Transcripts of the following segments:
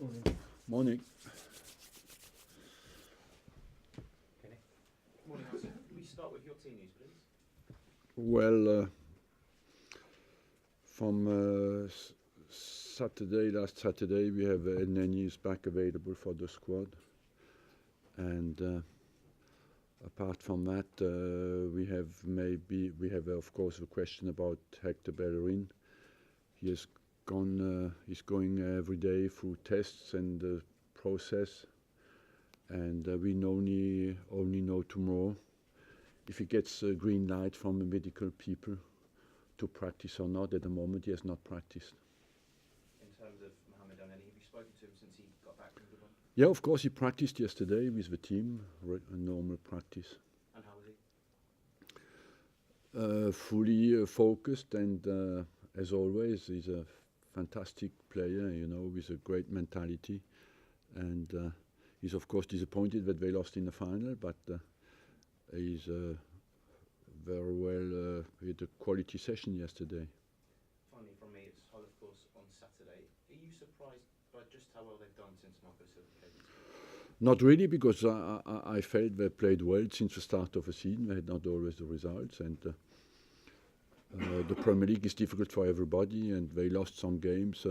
Morning. Morning. Morning, Arsene. Can we start with your team news, please? Well, from last Saturday, we have Neni is back available for the squad. And apart from that, we have of course a question about Hector Bellerin. He's going every day through tests and the process, and we only know tomorrow if he gets a green light from the medical people to practice or not. At the moment, he has not practiced. In terms of Mohamed El-Neni, have you spoken to him since he got back from Dubai? Yeah, of course, he practiced yesterday with the team, a normal practice. And how was he? Fully focused, and as always, he's a fantastic player, with a great mentality. And he's of course disappointed that they lost in the final, but he's very well. He had a quality session yesterday. Finally, from me, it's Hull, of course, on Saturday. Are you surprised by just how well they've done since Marco Silva came into? Not really, because I felt they played well since the start of the season. They had not always the results, and the Premier League is difficult for everybody, and they lost some games,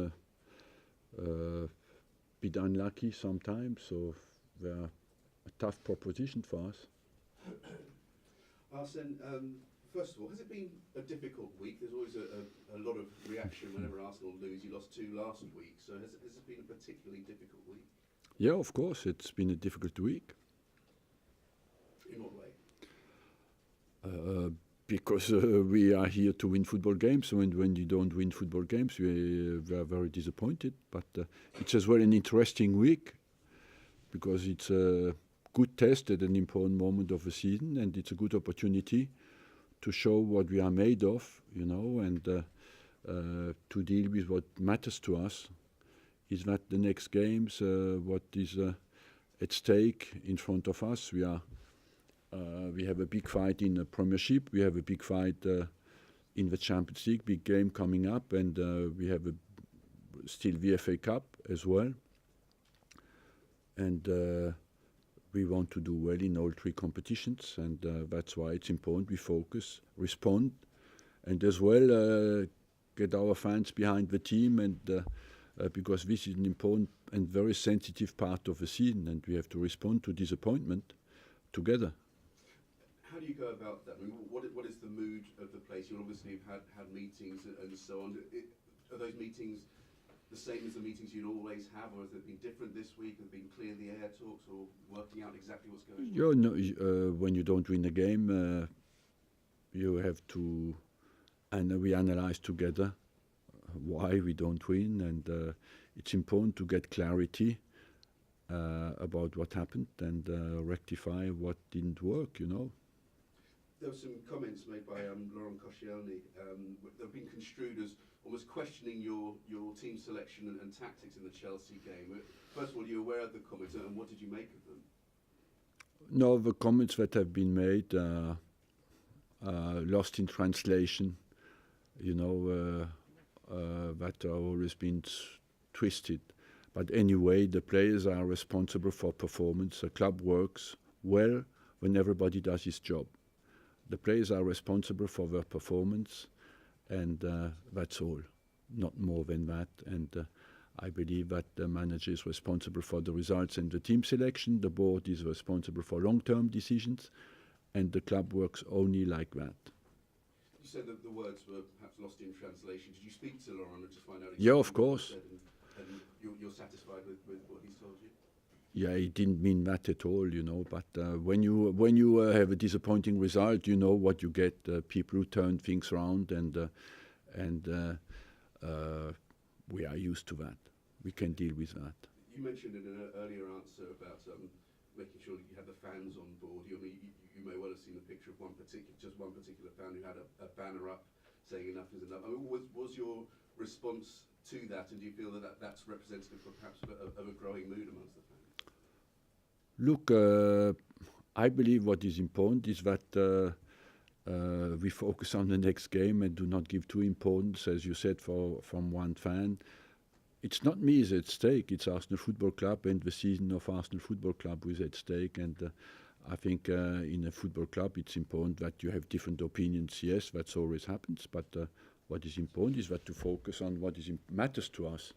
bit unlucky sometimes, so they're a tough proposition for us. Arsene, first of all, has it been a difficult week? There's always a lot of reaction whenever Arsenal lose. You lost 2 last week, so has it been a particularly difficult week? Yeah, of course, it's been a difficult week. In what way? Because we are here to win football games, and when you don't win football games, we are very disappointed. But it's as well an interesting week, because it's a good test at an important moment of the season, and it's a good opportunity to show what we are made of, and to deal with what matters to us. Is that the next games, what is at stake in front of us? We have a big fight in the Premiership. We have a big fight in the Champions League, big game coming up, and we have still the FA Cup as well. And we want to do well in all 3 competitions, and that's why it's important we focus, respond, and as well get our fans behind the team, and because this is an important and very sensitive part of the season, and we have to respond to disappointment together. How do you go about that? I mean, what is the mood of the place? You obviously have had meetings and so on. Are those meetings the same as the meetings you'd always have, or has it been different this week? Have been clear the air talks, or working out exactly what's going on? When you don't win a game, you have to, and we analyze together why we don't win, and it's important to get clarity about what happened and rectify what didn't work, There were some comments made by Laurent Koscielny that have been construed as almost questioning your team selection and tactics in the Chelsea game. First of all, are you aware of the comments, and what did you make of them? No, the comments that have been made lost in translation, that have always been twisted. But anyway, the players are responsible for performance. The club works well when everybody does his job. The players are responsible for their performance, and that's all, not more than that. And I believe that the manager is responsible for the results and the team selection. The board is responsible for long-term decisions, and the club works only like that. You said that the words were perhaps lost in translation. Did you speak to Laurent to find out exactly Yeah, of course. what he said, and you're satisfied with what he's told you? Yeah, he didn't mean that at all, But when you have a disappointing result, you know what you get. People who turn things around, and we are used to that. We can deal with that. You mentioned in an earlier answer about making sure that you have the fans on board. You may well have seen a picture of one particular fan who had a banner up saying enough is enough. I mean, was your response to that, and do you feel that that's representative perhaps of a growing mood amongst the fans? Look, I believe what is important is that we focus on the next game and do not give too importance, as you said, from one fan. it's not me is at stake. It's Arsenal Football Club and the season of Arsenal Football Club is at stake. And I think in a football club, it's important that you have different opinions. Yes, that's always happens. But what is important is that to focus on what matters to us.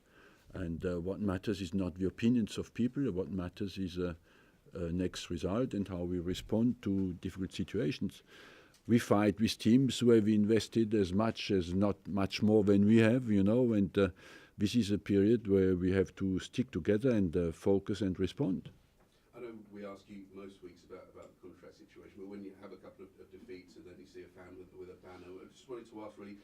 And what matters is not the opinions of people. What matters is next result and how we respond to difficult situations. We fight with teams who have invested as much as not much more than we have, and this is a period where we have to stick together and focus and respond. I know we ask you most weeks about the contract situation, but when you have a couple of defeats and then you see a fan with a banner, I just wanted to ask really,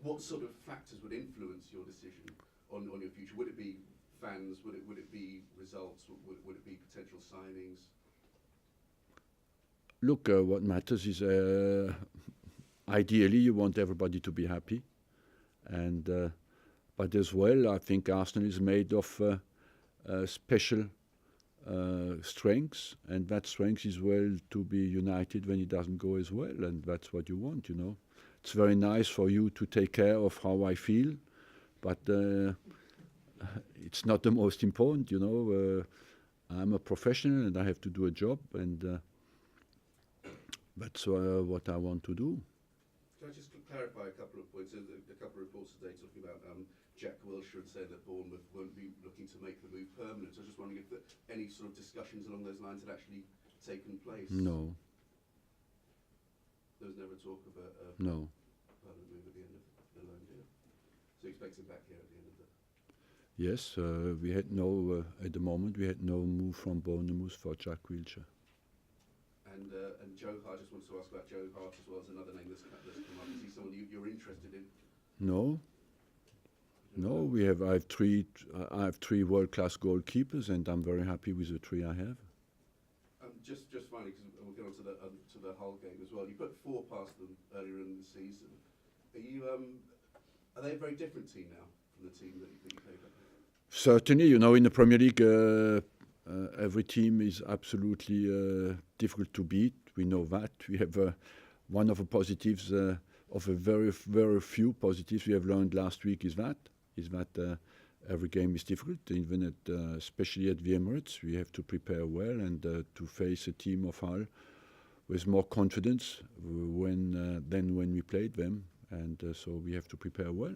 what sort of factors would influence your decision on your future? Would it be fans? Would it be results? Would it be potential signings? Look, what matters is ideally you want everybody to be happy, and but as well I think Arsenal is made of special strengths, and that strength is well to be united when it doesn't go as well, and that's what you want. It's very nice for you to take care of how I feel, but it's not the most important. I'm a professional and I have to do a job, and that's what I want to do. Can I just clarify a couple of points? A couple of reports today talking about Jack Wilshere and saying that Bournemouth won't be looking to make the move permanent. So I was just wondering if any sort of discussions along those lines had actually taken place. No. There was never talk of a No. permanent move at the end of the loan deal. So you expect him back here at the end of the... Yes, we had no, at the moment, we had no move from Bournemouth for Jack Wilshere. And Joe Hart, I just wanted to ask about Joe Hart as well as another name that's come up. Is he someone you're interested in? No. No, I have three world-class goalkeepers, and I'm very happy with the three I have. Just finally, because we'll get on to the Hull game as well. You put 4 past them earlier in the season. Are they a very different team now from the team that you played with? Certainly, in the Premier League, every team is absolutely difficult to beat. We know that. We have one of the positives of a very, very few positives we have learned last week is that every game is difficult, even especially at the Emirates. We have to prepare well and to face a team of Hull with more confidence than when we played them, and so we have to prepare well.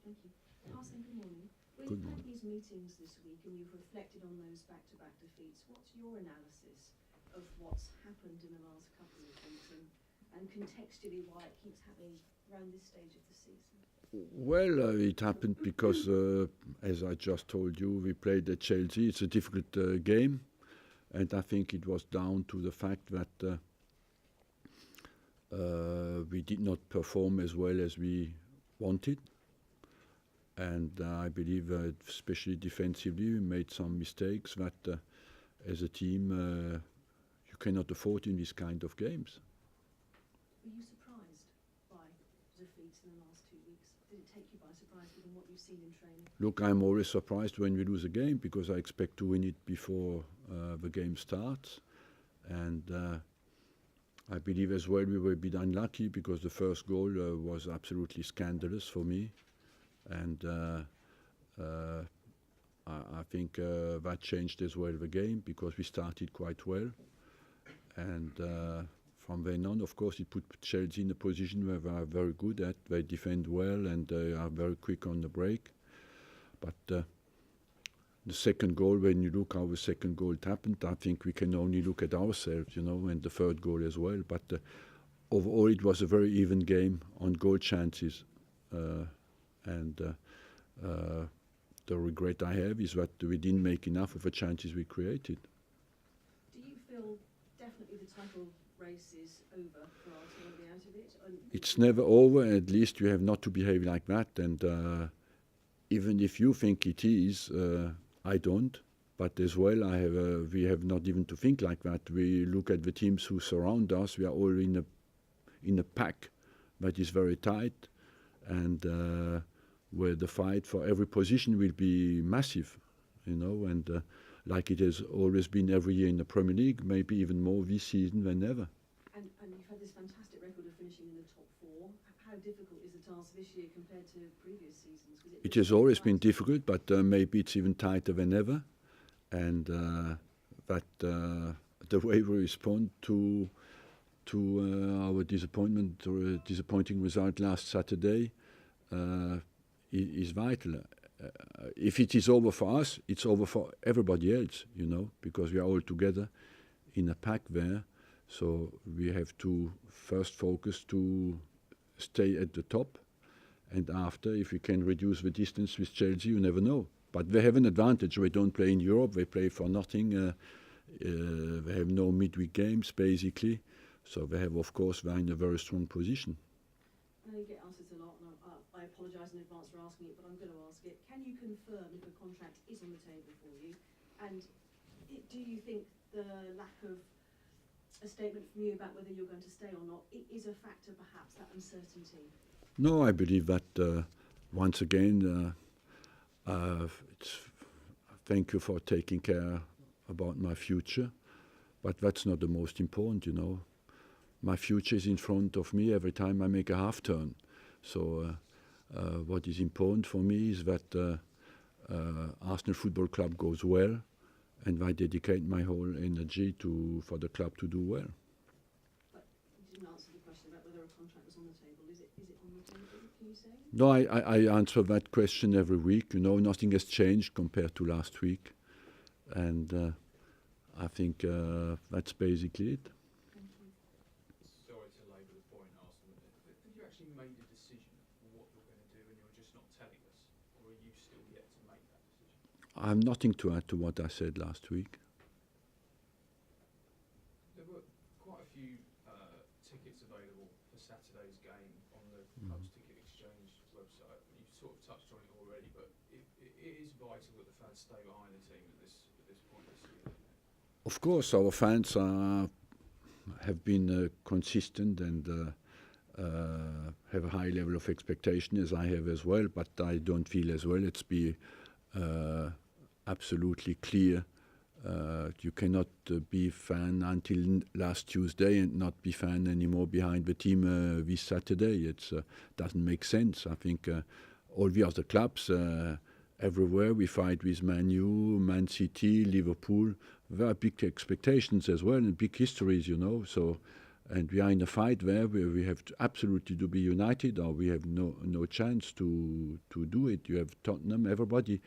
Thank you. Arsene, good morning. Good We've morning. had these meetings this week and you've reflected on those back-to-back defeats. What's your analysis of what's happened in the last couple of weeks and contextually why it keeps happening around this stage of the season? Well, it happened because, as I just told you, we played at Chelsea. It's a difficult game, and I think it was down to the fact that we did not perform as well as we wanted. And I believe, especially defensively, we made some mistakes that, as a team, you cannot afford in these kind of games. Were you surprised by defeats in the last 2 weeks? Did it take you by surprise given what you've seen in training? Look, I'm always surprised when we lose a game because I expect to win it before the game starts. And I believe as well we were a bit unlucky because the first goal was absolutely scandalous for me. And I think that changed as well the game because we started quite well. And from then on, of course, it put Chelsea in a position where they are very good at. They defend well and they are very quick on the break. But the second goal, when you look how the second goal happened, I think we can only look at ourselves, and the third goal as well. But overall, it was a very even game on goal chances. And the regret I have is that we didn't make enough of the chances we created. Do you feel definitely the title race is over for Arsenal to be out of it? It's never over. At least you have not to behave like that. And even if you think it is, I don't. But as well, we have not even to think like that. We look at the teams who surround us. We are all in a pack that is very tight, and where the fight for every position will be massive, and like it has always been every year in the Premier League, maybe even more this season than ever. And you've had this fantastic record of finishing in the top four. How difficult is the task this year compared to previous seasons? It has always been difficult, but maybe it's even tighter than ever. And the way we respond to our disappointment or a disappointing result last Saturday is vital. If it is over for us, it's over for everybody else, you know, because we are all together in a pack there. So we have to first focus to stay at the top, and after, if we can reduce the distance with Chelsea, you never know. But they have an advantage. They don't play in Europe. They play for nothing. They have no midweek games, basically. So they have, of course, they're in a very strong position. I know you get asked this a lot, and I apologise in advance for asking it, but I'm going to ask it. Can you confirm if a contract is on the table for you? And do you think the lack of a statement from you about whether you're going to stay or not is a factor, perhaps, that uncertainty? No, I believe that once again, thank you for taking care about my future, but that's not the most important, you know. My future is in front of me every time I make a half turn. So what is important for me is that Arsenal Football Club goes well, and I dedicate my whole energy for the club to do well. But you didn't answer the question about whether a contract was on the table. Is it on the table, can you say? No, I answer that question every week. You know, nothing has changed compared to last week. And I think that's basically it. Sorry to labour the point, Arsene. Have you actually made a decision on what you're going to do and you're just not telling us? Or are you still yet to make that decision? I have nothing to add to what I said last week. There were quite a few tickets available for Saturday's game on the club's ticket exchange website. You've sort of touched on it already, but it is vital that the fans stay behind the team at this point this year, isn't it? Of course, our fans have been consistent and have a high level of expectation, as I have as well, but I don't feel as well. Let's be absolutely clear. You cannot be fan until last Tuesday and not be fan anymore behind the team this Saturday. It doesn't make sense. I think all the other clubs, everywhere we fight with Man U, Man City, Liverpool. There are big expectations as well and big histories, you know. So, and we are in a fight there where we have to absolutely to be united, or we have no chance to do it. You have Tottenham. Everybody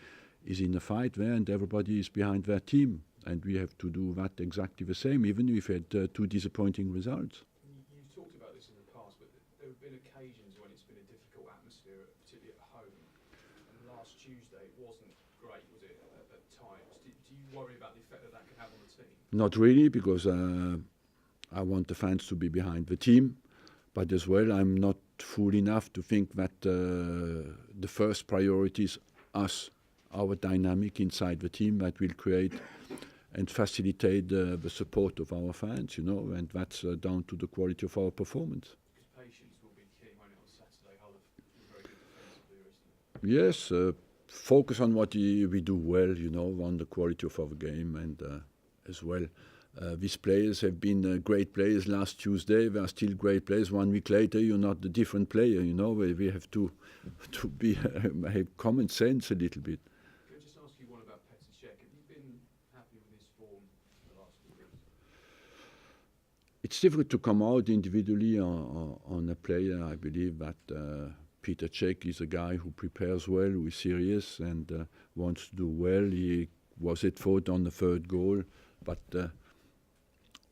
is in a fight there, and everybody is behind their team, and we have to do that exactly the same, even if we had two disappointing results. You've talked about this in the past, but there have been occasions when it's been a difficult atmosphere, particularly at home. And last Tuesday it wasn't great, was it, at times? Do you worry about the effect that could have on the team? Not really, because I want the fans to be behind the team, but as well I'm not fool enough to think that the first priority is us, our dynamic inside the team that will create and facilitate the support of our fans, you know, and that's down to the quality of our performance. Because patience will be key, won't it, on Saturday? Hull have been very good defensively recently. Yes, focus on what we do well, you know, on the quality of our game, and as well. These players have been great players last Tuesday. They are still great players. 1 week later, you're not a different player, you know. We have to be have common sense a little bit. Can I just ask you one about Petr Cech? Have you been happy with his form the last few weeks? It's difficult to come out individually on a player. I believe that Petr Cech is a guy who prepares well, who is serious and wants to do well. He was at fault on the third goal, but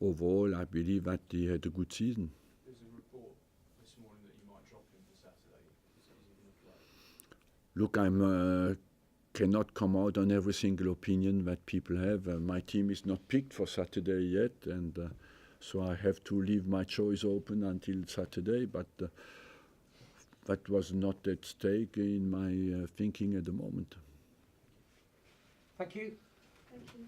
overall I believe that he had a good season. There's a report this morning that you might drop him for Saturday. Is he going to play? Look, I cannot come out on every single opinion that people have. My team is not picked for Saturday yet, and so I have to leave my choice open until Saturday, but that was not at stake in my thinking at the moment. Thank you. Thank you.